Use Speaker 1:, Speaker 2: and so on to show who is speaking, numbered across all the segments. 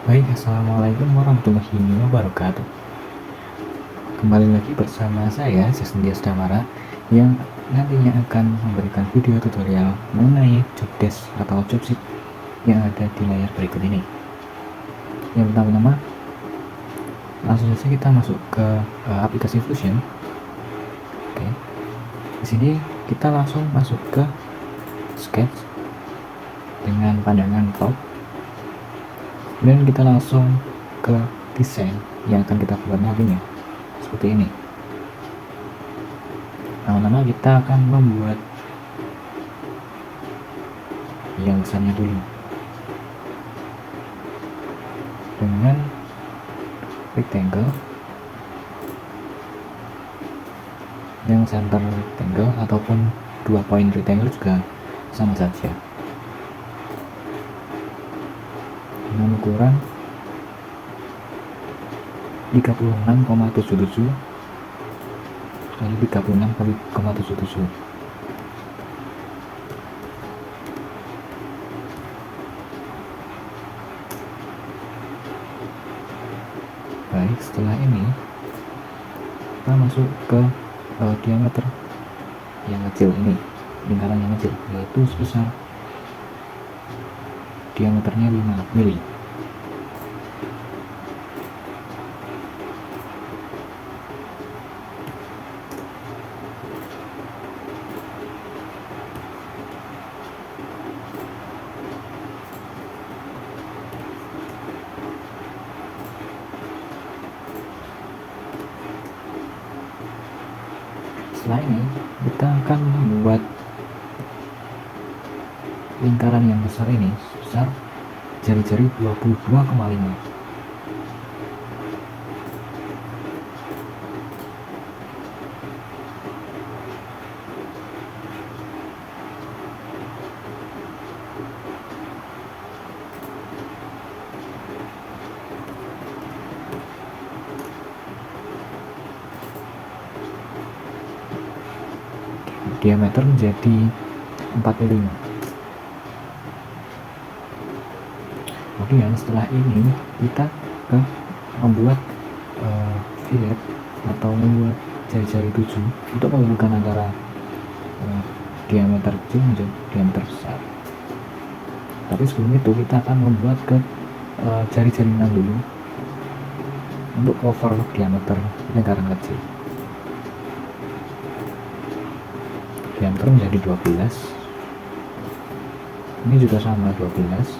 Speaker 1: Baik, Assalamualaikum warahmatullahi wabarakatuh. Kembali lagi bersama saya, Sesndia Damara, yang nantinya akan memberikan video tutorial mengenai job desk atau job sheet yang ada di layar berikut ini. Yang pertama-tama, langsung saja kita masuk ke aplikasi Fusion. Oke, di sini kita langsung masuk ke Sketch dengan pandangan top. Kemudian kita langsung ke desain yang akan kita buat nantinya, seperti ini. Pertama-tama kita akan membuat yang besarnya dulu dengan rectangle, yang center rectangle ataupun 2 poin rectangle juga sama saja, dengan ukuran 36,77 kali 36,77. Baik, setelah ini kita masuk ke diameter yang kecil ini, lingkaran yang kecil, yaitu sebesar diameternya 5 mili. Setelah ini kita akan membuat lingkaran yang besar ini sebesar jari-jari 22,5. Diameter menjadi 45. Kemudian setelah ini kita membuat fillet atau membuat jari-jari 7 untuk menghubungkan antara diameter kecil menjadi diameter besar. Tapi sebelum itu kita akan membuat ke jari-jari 6 dulu untuk cover diameter lingkaran kecil. Diameter menjadi 12. Ini juga sama 12.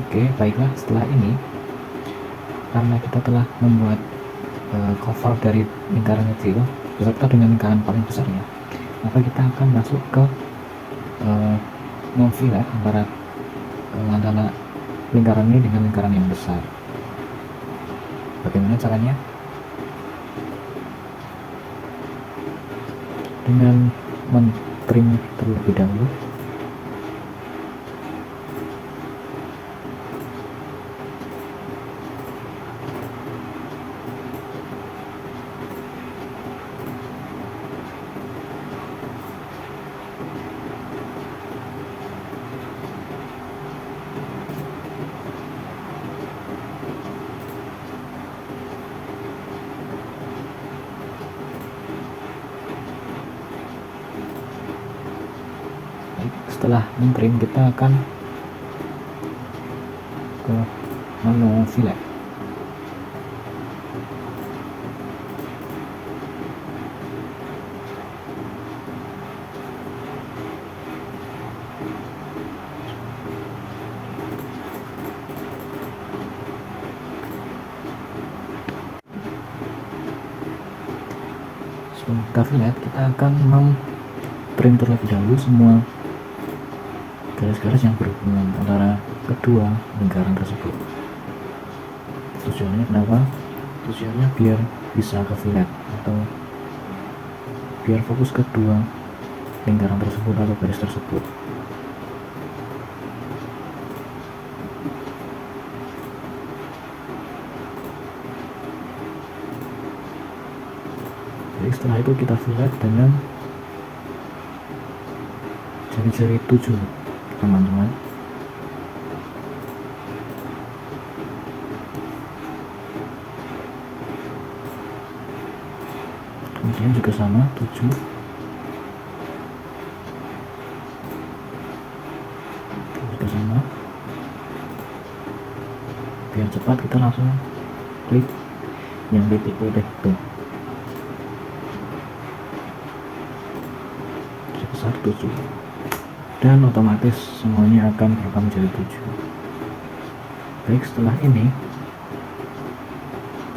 Speaker 1: Oke, baiklah, setelah ini karena kita telah membuat cover dari lingkaran kecil beserta dengan lingkaran paling besarnya, maka kita akan masuk ke memfillet antara lingkaran ini dengan lingkaran yang besar. Bagaimana caranya? Dengan men-trim terlebih dahulu. Setelah men-trim kita akan ke menu fillet. Sebelum kita fillet, kita akan trim terlebih dahulu semua garis-garis yang berhubungan antara kedua lingkaran tersebut. Tujuannya kenapa? Tujuannya biar bisa ke fillet atau biar fokus kedua lingkaran tersebut atau garis tersebut. Jadi setelah itu kita fillet dengan jari-jari 7 teman-teman. Kemudian juga sama 7, juga sama. Biar cepat kita langsung klik yang titik putih itu sebesar 7, dan otomatis semuanya akan berubah menjadi 7. Baik, setelah ini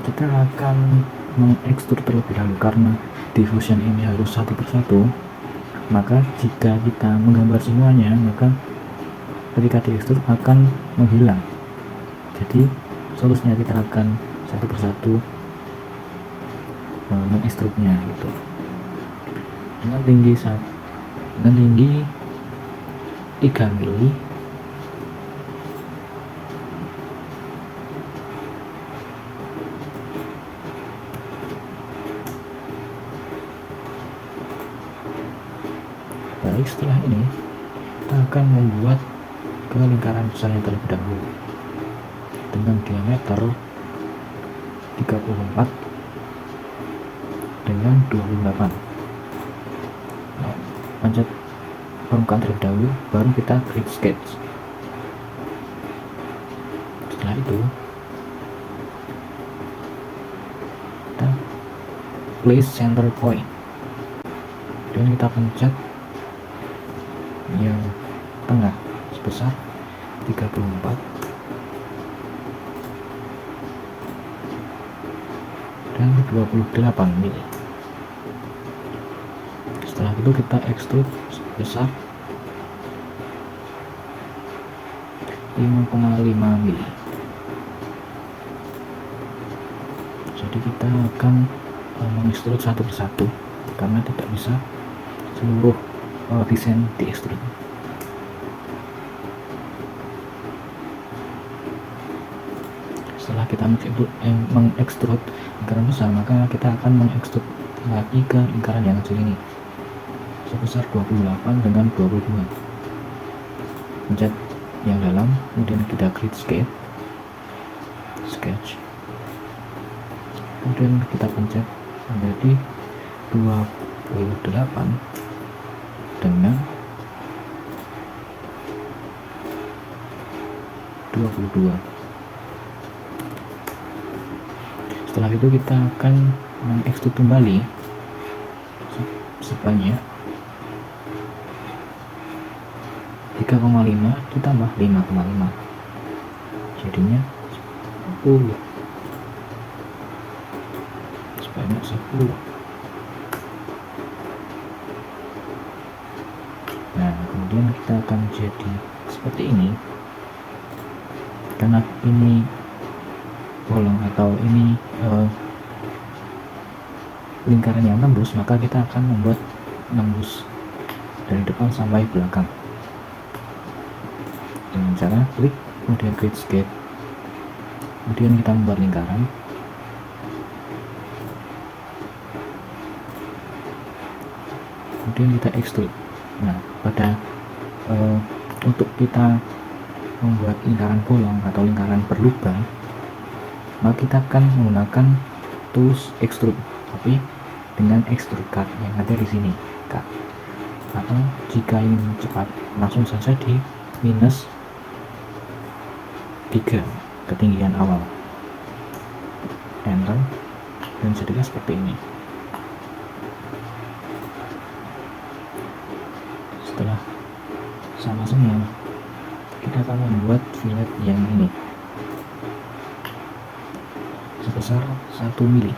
Speaker 1: kita akan mengekstur terlebih dahulu. Karena diffusion ini harus satu persatu, maka jika kita menggambar semuanya, maka ketika diekstur akan menghilang. Jadi solusinya kita akan satu persatu mengekstrudnya gitu, dengan tinggi 3 mili. Baik, setelah ini kita akan membuat ke lingkaran besarnya terlebih dahulu dengan diameter 34 dengan 28. Nah, pencet permukaan terlebih dahulu, baru kita create sketch. Setelah itu kita place center point, dan kita pencet yang tengah sebesar 34 dan 28 mili. Setelah itu kita extrude sebesar 5,5 mili. Jadi kita akan mengekstrud satu persatu karena tidak bisa seluruh desain diekstrud. Setelah kita mengekstrud lingkaran besar, maka kita akan mengekstrud lagi ke lingkaran yang kecil ini sebesar 28 dengan 22. Pencet yang dalam, kemudian kita create sketch, kemudian kita pencet menjadi 28 dengan 22. Setelah itu kita akan mengekstrud kembali sebanyak 3,5 ditambah 5,5, jadinya 10, sebanyak 10. Nah, kemudian kita akan jadi seperti ini. Karena ini bolong atau ini lingkaran yang tembus, maka kita akan membuat tembus dari depan sampai belakang dengan cara klik, kemudian create sketch, kemudian kita membuat lingkaran, kemudian kita extrude. Nah, pada untuk kita membuat lingkaran bolong atau lingkaran berlubang, maka kita akan menggunakan tools extrude, tapi dengan extrude cut yang ada di sini, cut. Atau jika ingin cepat, langsung saja di minus 3 ketinggian awal, enter, dan jadilah seperti ini. Setelah sama semua, kita akan membuat fillet yang ini sebesar 1 mili.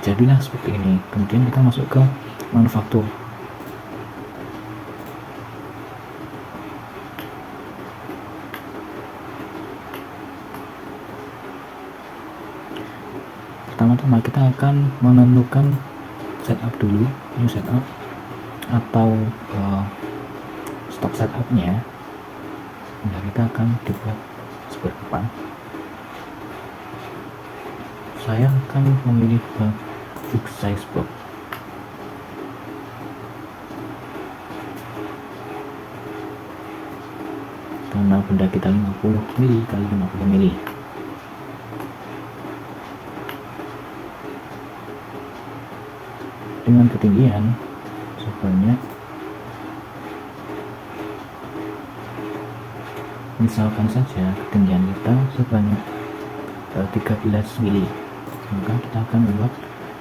Speaker 1: Jadilah seperti ini. Kemudian kita masuk ke manufaktur. Pertama-tama kita akan menentukan setup dulu, new setup atau stop setupnya. Nah, kita akan dibuat seperti apa. Saya akan memilih book size box. Karena benda kita 50 mili kali 50 mili. Dengan ketinggian sebanyak, misalkan saja ketinggian kita sebanyak 13 mili, maka kita akan membuat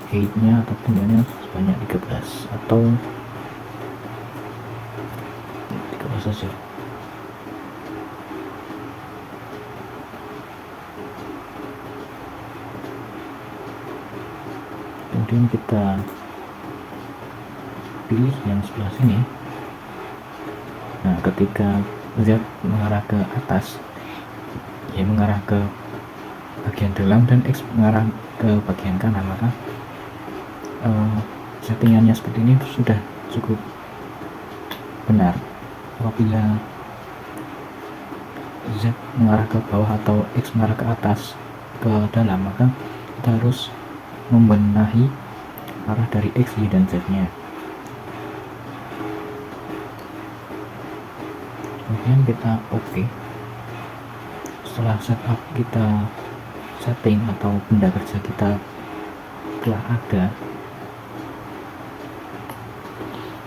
Speaker 1: height-nya atau ketinggiannya sebanyak 13 atau 13 saja. Kemudian kita pilih yang sebelah sini. Nah, ketika Z mengarah ke atas, Y mengarah ke bagian dalam, dan X mengarah ke bagian kanan, maka settingannya seperti ini sudah cukup benar. Apabila Z mengarah ke bawah atau X mengarah ke atas ke dalam, maka kita harus membenahi arah dari X, Y, dan Z nya. Kemudian kita OK. Setelah setup kita setting atau benda kerja kita telah ada,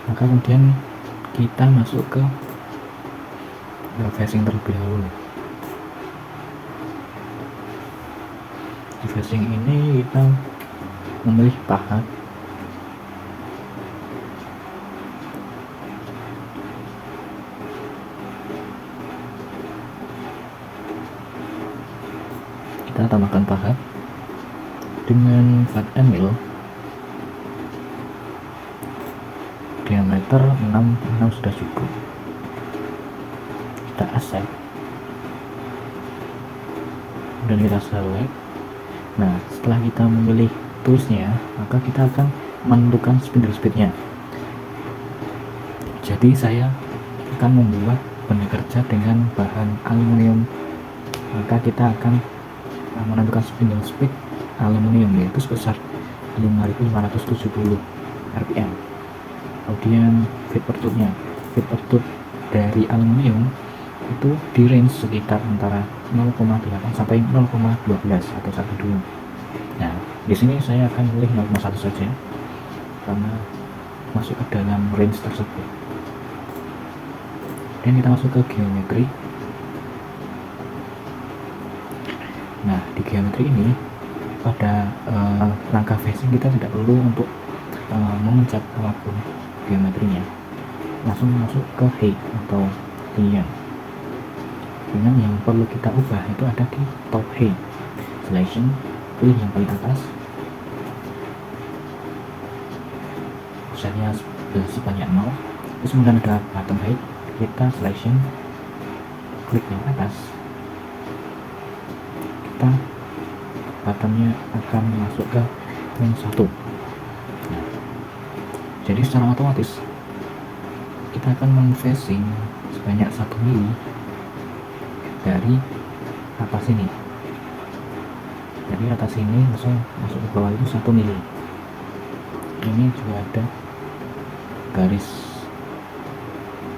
Speaker 1: maka kemudian kita masuk ke facing terlebih dahulu. Di facing ini kita memilih pahat. Kita tambahkan pahat dengan flat and mill diameter 6 sudah cukup. Kita accept dan kita select. Nah, setelah kita memilih toolsnya, maka kita akan menentukan spindle speednya. Jadi saya akan membuat benda kerja dengan bahan aluminium, maka kita akan menentukan spindle speed aluminium yaitu sebesar 5570 rpm. Kemudian feed per tooth dari aluminium itu di range sekitar antara 0,8 sampai 0,12 atau 1,2. Nah, di sini saya akan pilih 0,1 saja karena masuk ke dalam range tersebut. Dan kita masuk ke geometri. Nah, di geometri ini pada langkah facing kita tidak perlu untuk memencet apapun geometrinya, langsung masuk ke height atau ketinggian. Dengan yang perlu kita ubah itu ada di top height selection, pilih yang paling atas, offsetnya sebanyak 0. Terus kemudian ada bottom height, kita selection, klik yang atas, kita bottomnya akan masuk ke range 1. Nah, jadi secara otomatis kita akan men-facing sebanyak 1 mili dari atas ini. Jadi atas ini langsung masuk ke bawah itu 1 mili. Ini juga ada garis.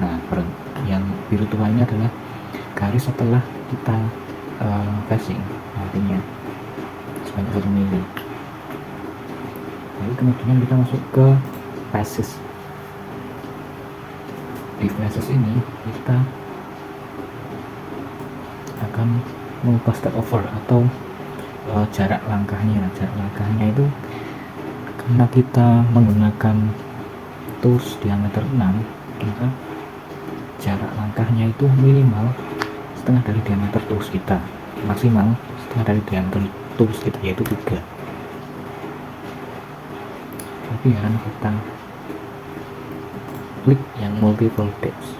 Speaker 1: Nah, yang biru tua ini adalah garis setelah kita facing, artinya sebanyak 1 mili. Lalu kemudian kita masuk ke faces. Di faces ini kita akan mengubah step over atau jarak langkahnya. Jarak langkahnya itu karena kita menggunakan tools diameter 6, maka jarak langkahnya itu minimal setengah dari diameter tools kita, maksimal setengah dari diameter tools kita yaitu 3. Kemudian kita klik yang multiple depths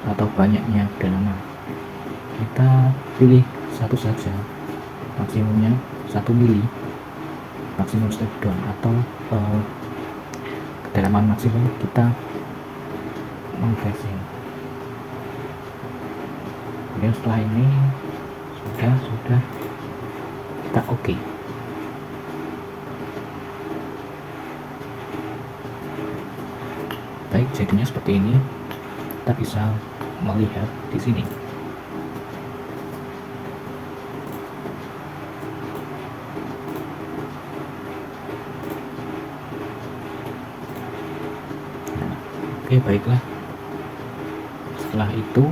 Speaker 1: atau banyaknya kedalaman. Kita pilih satu saja, maksimumnya 1 mili. maksimum step down atau kedalaman maksimum kita mengfacing. Kemudian setelah ini sudah kita oke. Baik, jadinya seperti ini. Kita bisa melihat di sini. Nah, oke, baiklah. Setelah itu,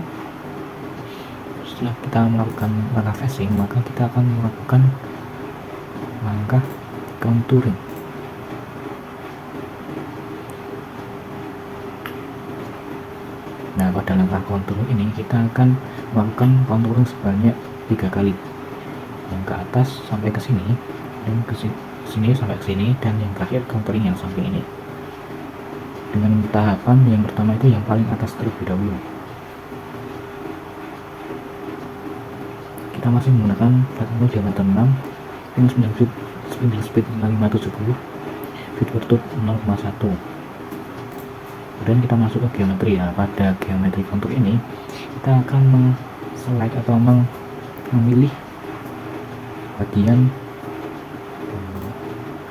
Speaker 1: setelah kita melakukan langkah facing, maka kita akan melakukan langkah contouring. Nah, pada langkah contouring ini kita akan melakukan contouring sebanyak 3 kali, yang ke atas sampai ke sini, dan ke sini sampai ke sini, dan yang terakhir contouring yang samping ini. Dengan tahapan yang pertama itu yang paling atas terlebih dahulu. Kita masih menggunakan flat angle diameter 6 dengan spindle speed 570, feed bertut 0,1. Kemudian kita masuk ke geometri. Ya, pada geometri kontur ini kita akan meng-select atau memilih bagian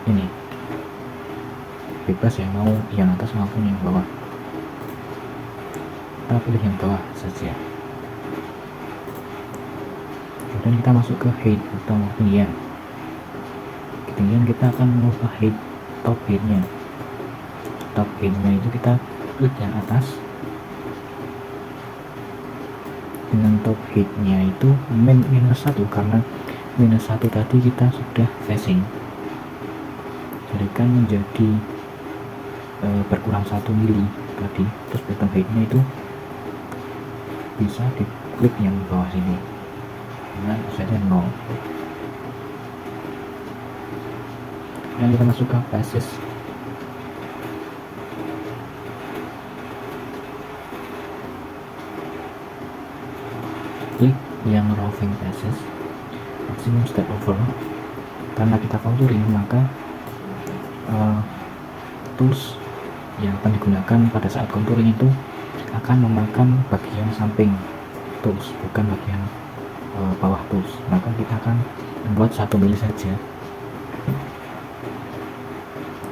Speaker 1: ini, bebas ya, mau yang atas maupun yang bawah. Kita pilih yang bawah saja. Kemudian kita masuk ke height atau ketinggian. Ketinggian kita akan mengubah height, top heightnya. Top heightnya itu kita klik yang atas. Dengan top heightnya itu -1, karena -1 tadi kita sudah facing. Jadikan menjadi berkurang 1 mili tadi. Terus bottom heightnya itu bisa diklik yang bawah sini dengan offsetnya 0. Dan kita masuk ke basis. Klik yang roving basis, maximum step over. Karena kita contouring, maka tools yang akan digunakan pada saat contouring itu akan memakan bagian samping tools, bukan bagian bawah tools. Maka kita akan membuat 1 mili saja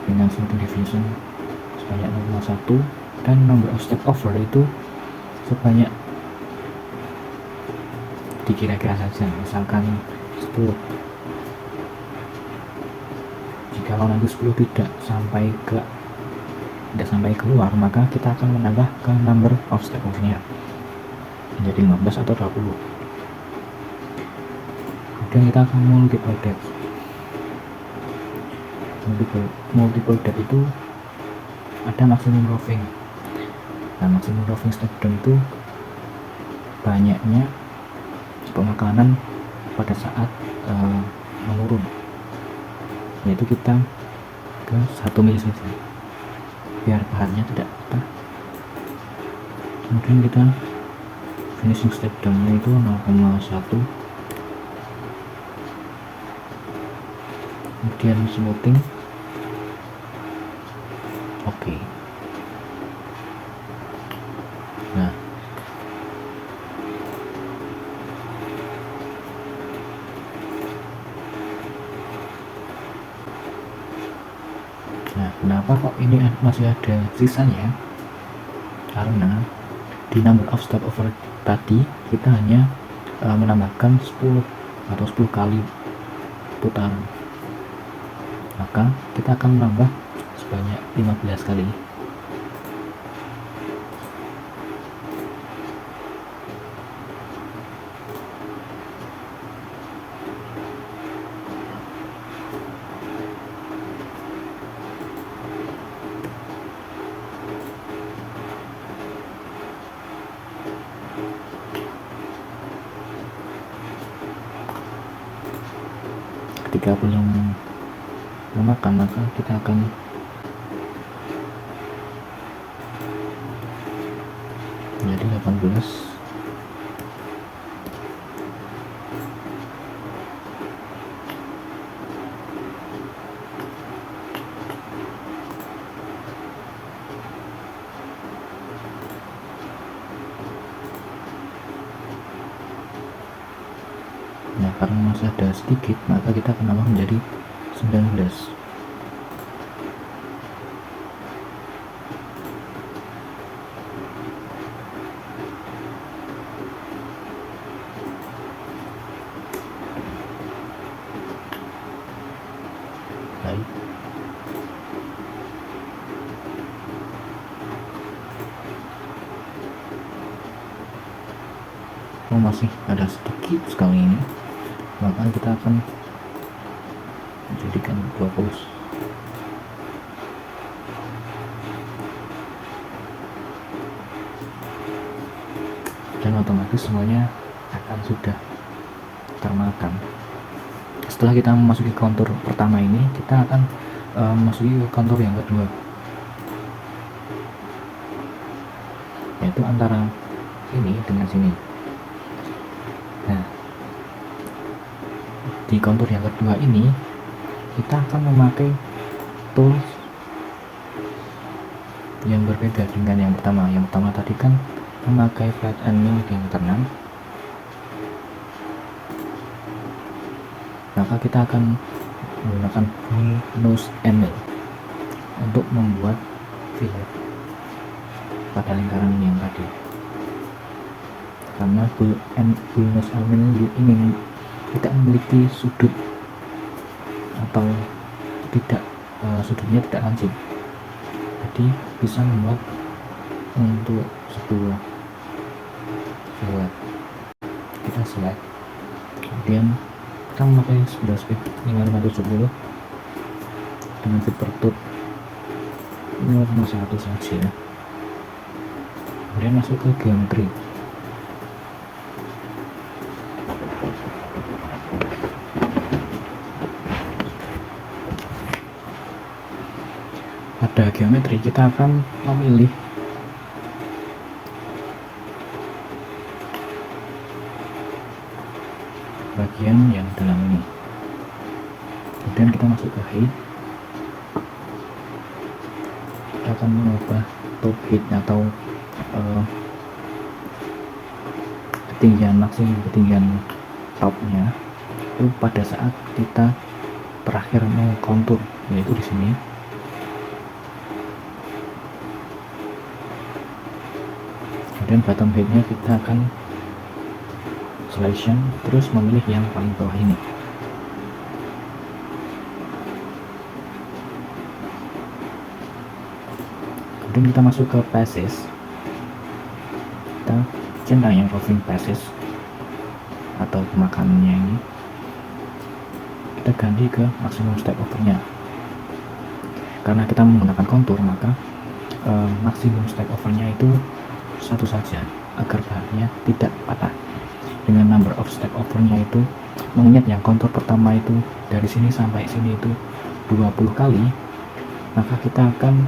Speaker 1: dengan smoothing deviation sebanyak 0,1, dan number of step over itu sebanyak dikira-kira saja, misalkan 10. Jika nanti 10 tidak sampai keluar, maka kita akan menambah ke number of step over-nya menjadi 15 atau 20. Kemudian kita akan multiple depth. Multiple depth itu ada maximum roving. Nah, maximum roving step down itu banyaknya pemakanan pada saat menurun, yaitu kita ke 1 mili saja biar bahannya tidak patah. Kemudian kita finishing step down-nya itu 0,1. Kemudian smoothing. Oke. Nah, kenapa kok ini masih ada sisanya? Karena di number of step over tadi kita hanya menambahkan 10 atau 10 kali putaran, maka kita akan menambah sebanyak 15 kali. Ketika belum memakan, maka kita akan menjadi 18. masih ada sedikit, maka kita akan nambah menjadi 19. Baik. Masih ada sedikit sekali ini, maka kita akan menjadikan 20. Dan otomatis semuanya akan sudah termakan. Setelah kita memasuki kontur pertama ini, kita akan memasuki kontur yang kedua, yaitu antara ini dengan sini. Nah, di kontur yang kedua ini kita akan memakai tools yang berbeda dengan yang pertama. Yang pertama tadi kan memakai flat and mill yang tenang, maka kita akan menggunakan bull nose and mill untuk membuat fillet pada lingkaran yang tadi. Karena bull nose and mill ini tidak memiliki sudut atau tidak sudutnya tidak lancip, jadi bisa membuat untuk sebuah fillet. Kita select, kemudian kita memakai speed 570 dengan feet per tooth 0,1 saja. Kemudian masuk ke geometri. Pada geometri kita akan memilih bagian yang dalam ini. Kemudian kita masuk ke height. Kita akan mengubah top height atau ketinggian maksimum, ketinggian topnya itu pada saat kita terakhir mengkontur, yaitu di sini. Kemudian bottom headnya kita akan selection, terus memilih yang paling bawah ini. Kemudian kita masuk ke passes, kita centang yang roving passes atau pemakanannya ini, kita ganti ke maksimum step overnya. Karena kita menggunakan kontur, maka maksimum step overnya itu satu saja agar bahannya tidak patah. Dengan number of step overnya itu, mengingat yang kontur pertama itu dari sini sampai sini itu 20 kali, maka kita akan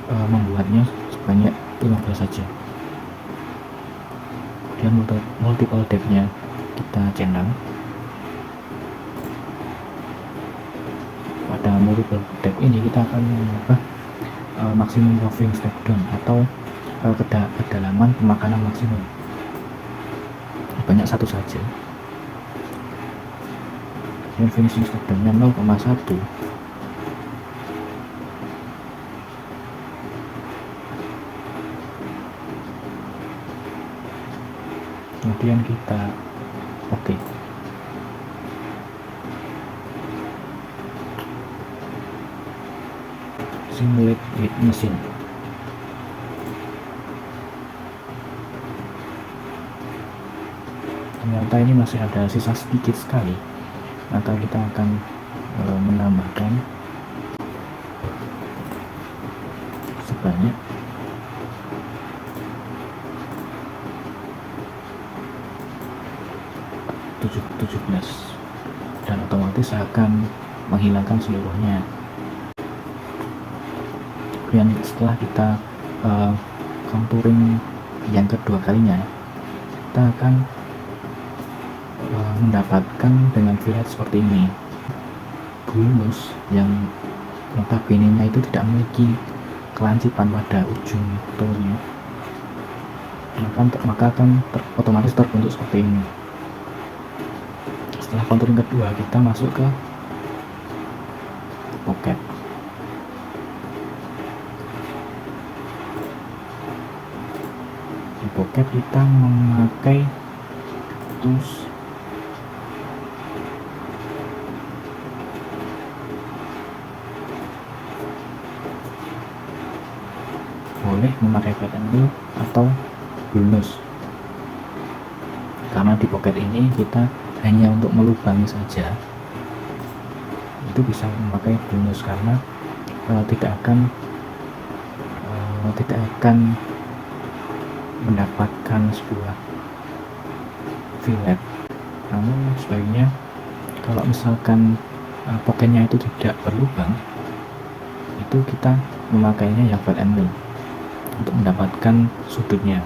Speaker 1: membuatnya sebanyak 15 saja. Kemudian multiple depth-nya kita centang. Pada multiple depth ini kita akan mengubah maksimum roving step down atau kedalaman pemakanan maksimum, banyak satu saja. Dan finishing step down-nya 0,1. Kemudian kita oke. Simulate with machine. Ternyata ini masih ada sisa sedikit sekali, maka kita akan menambahkan sebanyak 17 dan otomatis akan menghilangkan seluruhnya. Kemudian setelah kita contouring yang kedua kalinya, kita akan mendapatkan dengan fillet seperti ini. Bulus yang notabene itu tidak memiliki kelancipan pada ujung toolnya, maka akan otomatis terbentuk seperti ini. setelah contouring kedua kita masuk ke pocket. Di pocket kita memakai tools boleh memakai flat angle atau bonus, karena di pocket ini kita hanya untuk melubangi saja. Itu bisa memakai bonus karena tidak akan mendapatkan sebuah fillet. Namun sebaiknya kalau misalkan pocketnya itu tidak berlubang, itu kita memakainya yang flat angle untuk mendapatkan sudutnya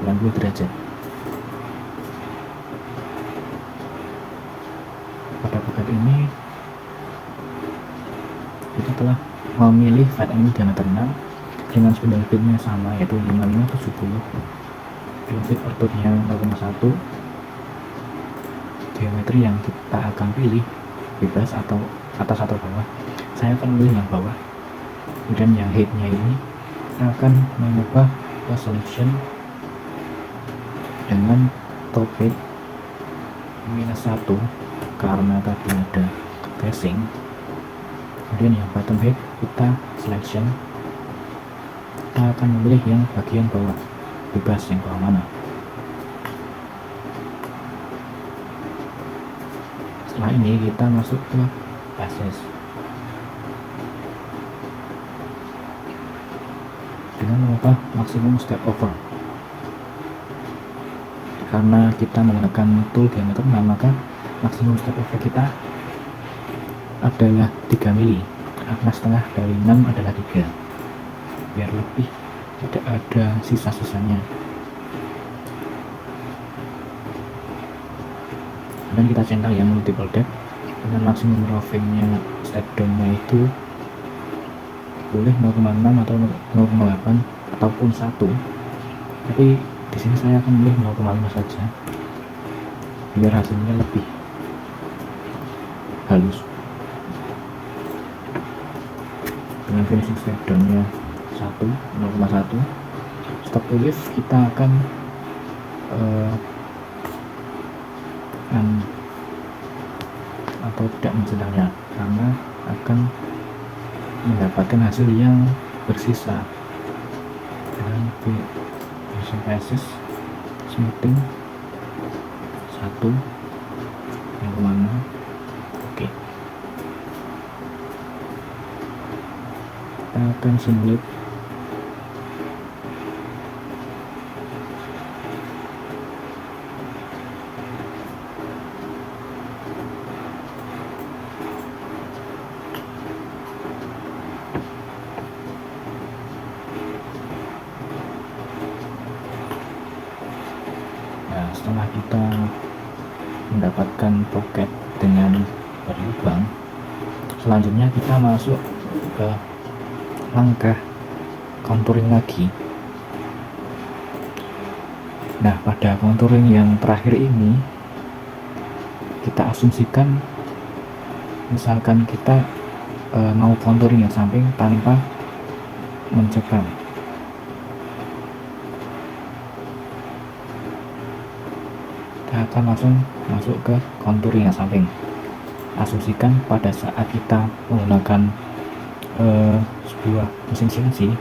Speaker 1: 90 derajat. Pada pocket ini kita telah memilih flat angle diameter 6 dengan spindle bitnya sama, yaitu 5570, bit orthodnya 0,1. Geometri yang kita akan pilih bebas atau atas atau bawah. Saya akan memilih yang bawah. Kemudian yang headnya ini kita akan mengubah ke selection dengan top head -1 karena tadi ada casing. Kemudian yang bottom head kita selection, kita akan memilih yang bagian bawah, bebas yang bawah mana. Setelah ini kita masuk ke basis dengan mengubah maksimum step over. Karena kita menggunakan tool diameter 6, maka maksimum step over kita adalah 3 mili, karena setengah dari 6 adalah 3, biar lebih tidak ada sisa-sisanya. Dan kita centang yang multiple depth dengan maksimum rovingnya step down-nya itu boleh 0,6 atau 0,8 ataupun 1, tapi di sini saya akan memilih 0,5 saja biar hasilnya lebih halus. Dengan finishing step down-nya 0,1, stop to lift kita akan atau tidak mencentangnya karena akan mendapatkan hasil yang bersisa. Dengan finishing passes smoothing 1, yang kemana. Oke, kita akan simulate setelah kita mendapatkan pocket dengan berlubang, selanjutnya kita masuk ke langkah contouring lagi. Nah, pada contouring yang terakhir ini kita asumsikan misalkan kita mau contouring yang samping tanpa mencekam. Kita akan langsung masuk ke contouring yang samping. Asumsikan pada saat kita menggunakan sebuah mesin CNC,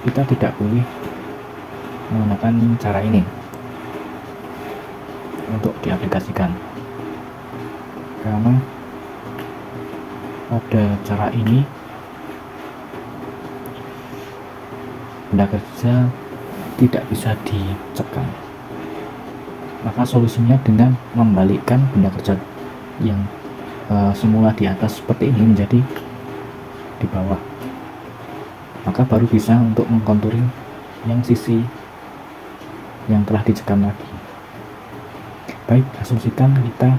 Speaker 1: kita tidak boleh menggunakan cara ini untuk diaplikasikan, karena pada cara ini benda kerja tidak bisa dicekam. Maka solusinya dengan membalikkan benda kerja yang semula di atas seperti ini menjadi di bawah, maka baru bisa untuk mengcontouring yang sisi yang telah dicekam lagi. Baik, asumsikan kita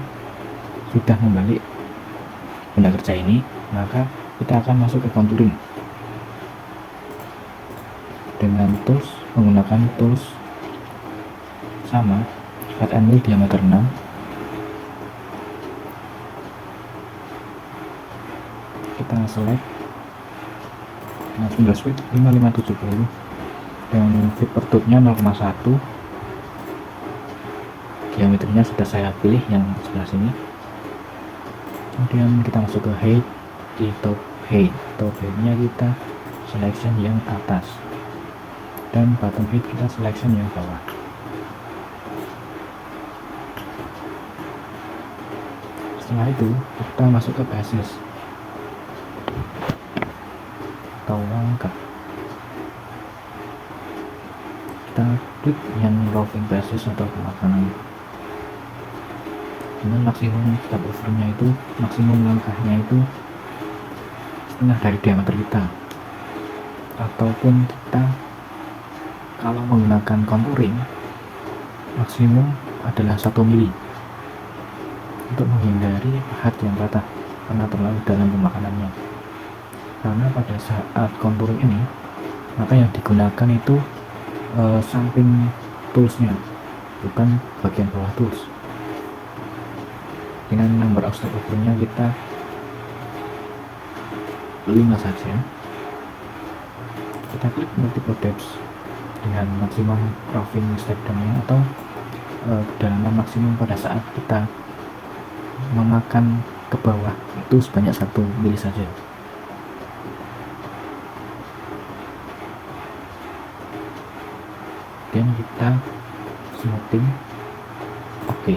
Speaker 1: sudah membalik benda kerja ini, maka kita akan masuk ke contouring dengan tools, menggunakan tools sama flat angle diameter 6. kita select. Nah, spindle speed 5570 dan feet per tooth-nya 0,1. Diameternya sudah saya pilih yang sebelah sini. Kemudian kita masuk ke height. Di top height-nya kita selection yang atas, dan bottom height kita selection yang bawah. Setelah itu kita masuk ke basis atau langkah. Kita klik yang roving basis atau pemakanan. Dengan maksimum step overnya itu, maksimum langkahnya itu setengah dari diameter kita, ataupun kita kalau menggunakan contouring maksimum adalah 1 mili untuk menghindari pahat yang patah karena terlalu dalam pemakanannya. Karena pada saat contouring ini, maka yang digunakan itu samping toolsnya, bukan bagian bawah tools. Dengan number of step overnya kita 5 saja. Kita klik multiple depths dengan maksimum roving step down-nya atau kedalaman maksimum pada saat kita memakan ke bawah itu sebanyak 1 mili saja. Dan kita smoothing. Oke.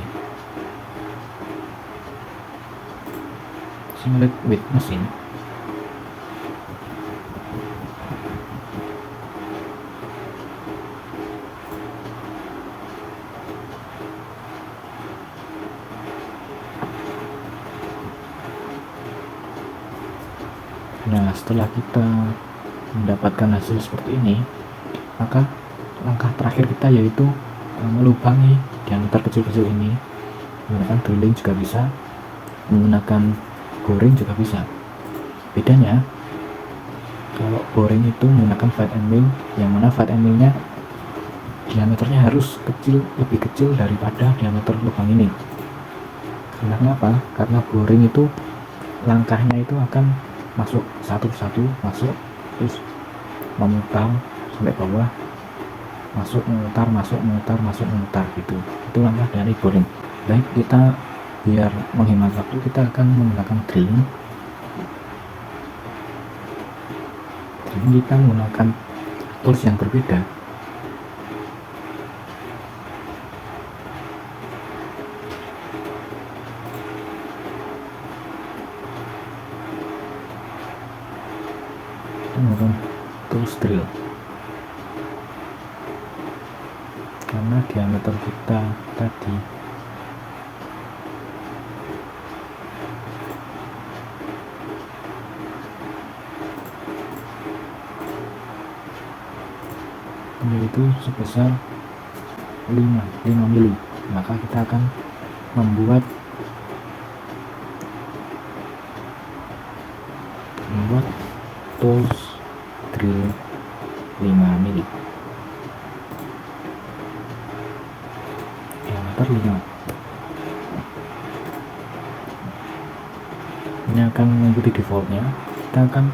Speaker 1: Simulate with machine. Nah, setelah kita mendapatkan hasil seperti ini, maka langkah terakhir kita yaitu melubangi diameter kecil-kecil ini. Menggunakan drilling juga bisa, menggunakan boring juga bisa. Bedanya, kalau boring itu menggunakan flat and mill, yang mana flat and mill-nya diameternya harus kecil, lebih kecil daripada diameter lubang ini. Karena kenapa? Karena boring itu langkahnya itu akan masuk satu-satu, masuk terus memutar sampai bawah, masuk memutar, masuk memutar, masuk memutar gitu. Itu langkah dari boring. Baik, kita biar menghemat waktu, kita akan menggunakan drilling. Kita menggunakan tools yang berbeda. Kita menggunakan tools drill karena diameter kita tadi yaitu sebesar 5 mili, maka kita akan membuat tools drill 5 mili, diameter 5. Ini akan mengikuti defaultnya. Kita akan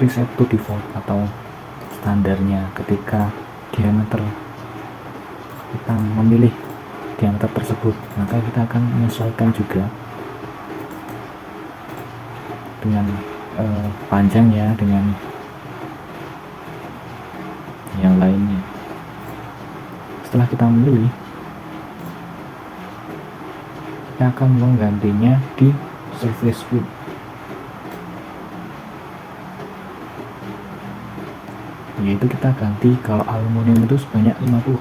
Speaker 1: reset to default atau standarnya ketika diameter kita memilih diameter tersebut, maka kita akan menyesuaikan juga dengan panjangnya dengan yang lainnya. Setelah kita memilih, kita akan menggantinya di surface width. Yaitu kita ganti kalau aluminium itu sebanyak 50.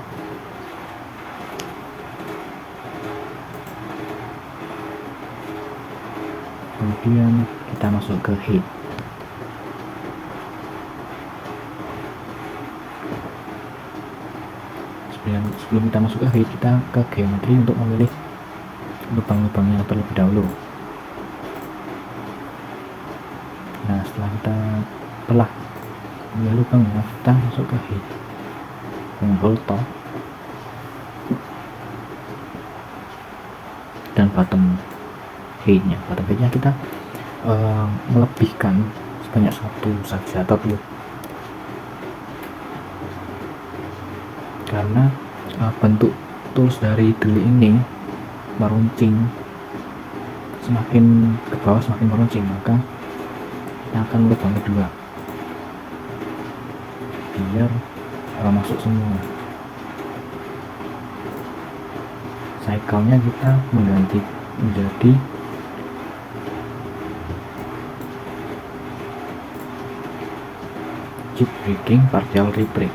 Speaker 1: Kemudian kita masuk ke height. Sebelum kita masuk ke height, kita ke geometri untuk memilih lubang-lubangnya terlebih dahulu. Nah, setelah kita belah lubang, kita masuk ke height dengan hole top dan bottom height-nya kita melebihkan sebanyak satu saja atau dua, karena bentuk tools dari Deli ini meruncing, semakin ke bawah semakin meruncing, maka kita akan lubang kedua biar masuk semua. Cycle-nya kita mengganti menjadi chip breaking partial re-break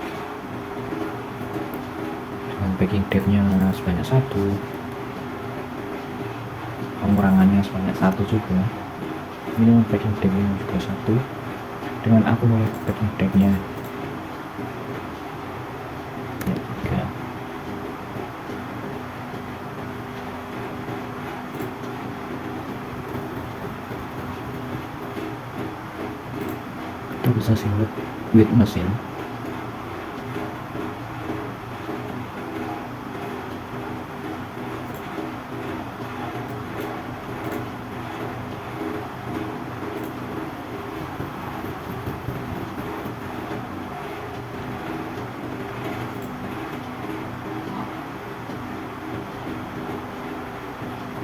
Speaker 1: dengan packing depth-nya sebanyak 1, pengurangannya sebanyak 1 juga, minimum packing depth-nya juga 1, dengan akumulatif packing depth-nya ya 3. Kita bisa simulate with mesin.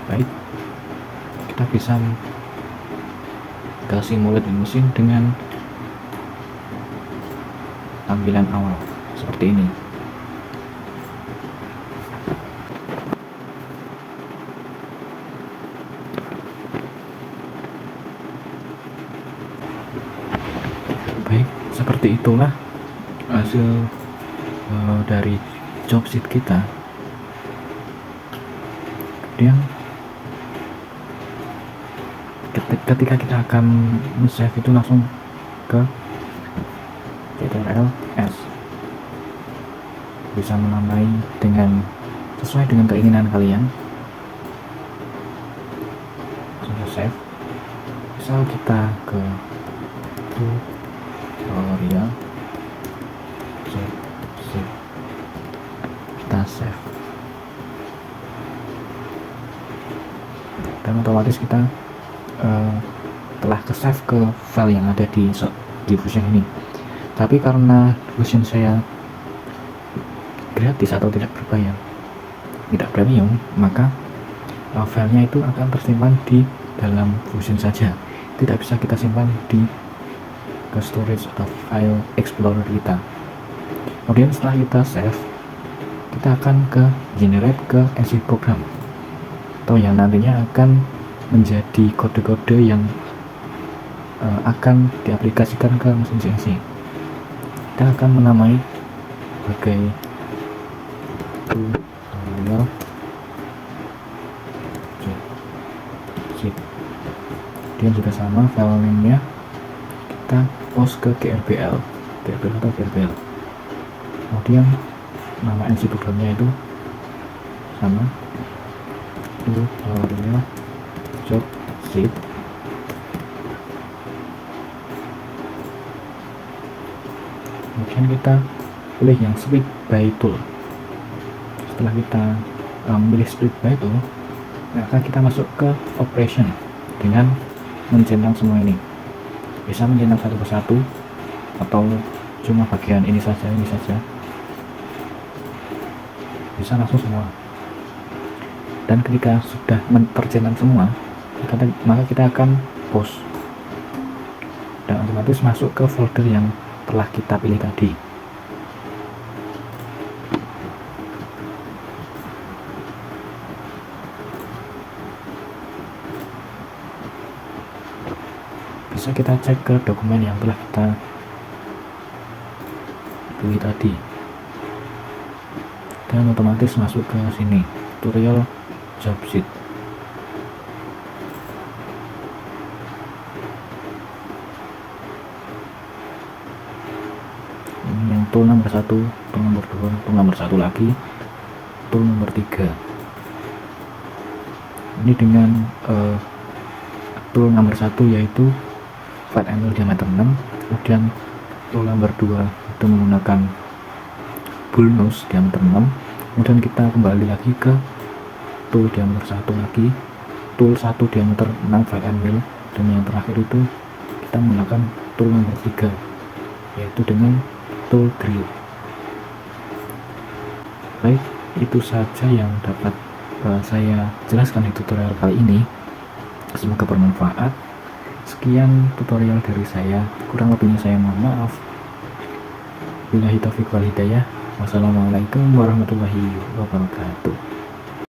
Speaker 1: Baik, kita bisa simulate di mesin dengan tampilan awal seperti ini. Baik, seperti itulah hasil dari job sheet kita. Kemudian ketika kita akan save itu langsung ke Ctrl S, bisa menamai sesuai dengan keinginan kalian. Langsung save. Misal kita ke tutorial, kita save, dan otomatis kita telah ke save ke file yang ada di version ini. Tapi karena version saya gratis atau tidak berbayar, tidak premium, maka filenya itu akan tersimpan di dalam version saja, tidak bisa kita simpan di ke storage atau file explorer kita. Kemudian setelah kita save, kita akan ke generate ke NC program, atau yang nantinya akan menjadi kode-kode yang akan diaplikasikan ke mesin CNC. Kita akan menamai sebagai tutorial sheet. Dia juga sama, file name-nya kita post ke GRBL atau GRBL. Kemudian nama NC programnya itu sama, tutorial job sheet. Kemudian kita pilih yang split by tool. Setelah kita memilih split by tool, maka kita masuk ke operation dengan mencentang semua ini. Bisa mencentang satu persatu atau cuma bagian ini saja, bisa langsung semua. Dan ketika sudah tercentang semua, maka kita akan post dan otomatis masuk ke folder yang telah kita pilih tadi. Bisa kita cek ke dokumen yang telah kita pilih tadi, dan otomatis masuk ke sini, tutorial job sheet. Ini yang tool nomor 1, tool nomor 2, tool nomor 1 lagi, tool nomor 3. Ini dengan tool nomor 1 yaitu flat angle diameter 6, kemudian tool nomor 2 itu menggunakan bull nose diameter 6, kemudian kita kembali lagi ke tool diameter 1 lagi, tool 1 diameter 6 flat angle, dan yang terakhir itu kita menggunakan tool nomor 3, yaitu dengan tool drill. Baik, itu saja yang dapat saya jelaskan di tutorial kali ini. Semoga bermanfaat. Sekian tutorial dari saya, kurang lebihnya saya mohon maaf. Billahi taufiq wal hidayah. Wassalamualaikum warahmatullahi wabarakatuh.